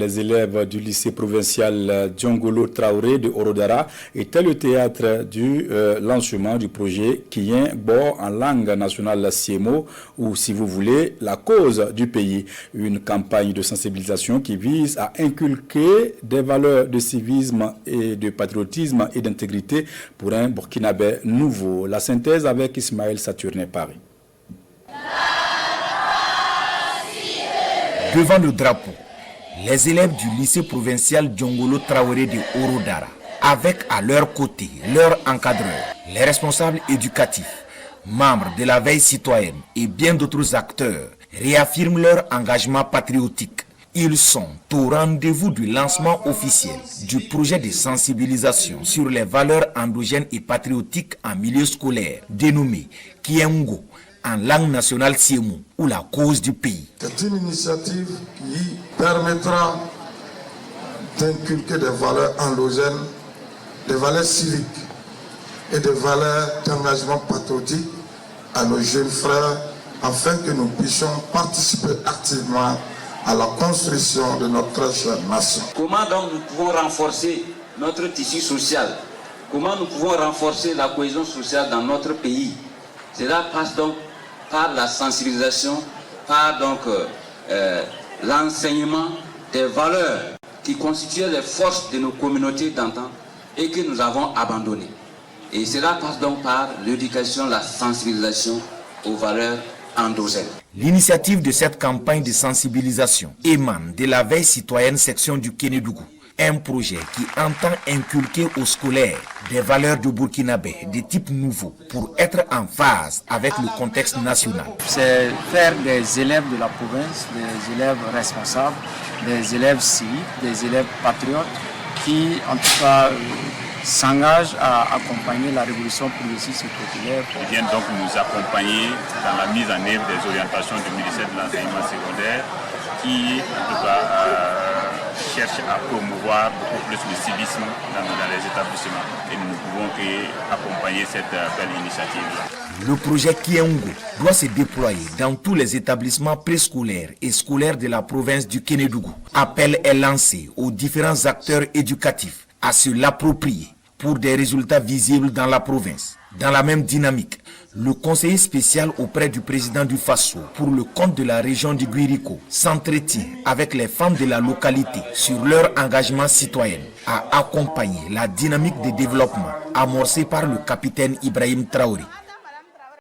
Les élèves du lycée provincial Djongolo Traoré de Orodara étaient le théâtre du lancement du projet Kien Bo en langue nationale Siemo, ou si vous voulez, la cause du pays. Une campagne de sensibilisation qui vise à inculquer des valeurs de civisme et de patriotisme et d'intégrité pour un Burkinabé nouveau. La synthèse avec Ismaël Saturné Paris. Devant le drapeau, les élèves du lycée provincial Djongolo Traoré de Orodara, avec à leur côté leurs encadreurs, les responsables éducatifs, membres de la veille citoyenne et bien d'autres acteurs, réaffirment leur engagement patriotique. Ils sont au rendez-vous du lancement officiel du projet de sensibilisation sur les valeurs endogènes et patriotiques en milieu scolaire, dénommé Kiengo, en langue nationale Siemo, ou la cause du pays. C'est une initiative qui permettra d'inculquer des valeurs endogènes, des valeurs civiques et des valeurs d'engagement patriotique à nos jeunes frères afin que nous puissions participer activement à la construction de notre très chère nation. Comment donc nous pouvons renforcer notre tissu social? Comment nous pouvons renforcer la cohésion sociale dans notre pays? Cela passe donc par la sensibilisation, par donc l'enseignement des valeurs qui constituaient les forces de nos communautés d'antan et que nous avons abandonnées. Et cela passe donc par l'éducation, la sensibilisation aux valeurs endogènes. L'initiative de cette campagne de sensibilisation émane de la veille citoyenne section du Kénédougou, un projet qui entend inculquer aux scolaires des valeurs de Burkinabé de type nouveau pour être en phase avec le contexte national. C'est faire des élèves de la province, des élèves responsables, des élèves civiques, des élèves patriotes qui en tout cas s'engagent à accompagner la révolution progressiste et populaire. Ils viennent donc nous accompagner dans la mise en œuvre des orientations du ministère de l'enseignement secondaire qui en tout cas cherche à promouvoir beaucoup plus le civisme dans les établissements. Et nous ne pouvons qu'accompagner cette belle initiative. Le projet Kiengo doit se déployer dans tous les établissements préscolaires et scolaires de la province du Kénédougou. Appel est lancé aux différents acteurs éducatifs à se l'approprier pour des résultats visibles dans la province. Dans la même dynamique, le conseiller spécial auprès du président du Faso pour le compte de la région du Guirico s'entretient avec les femmes de la localité sur leur engagement citoyen à accompagner la dynamique de développement amorcée par le capitaine Ibrahim Traoré.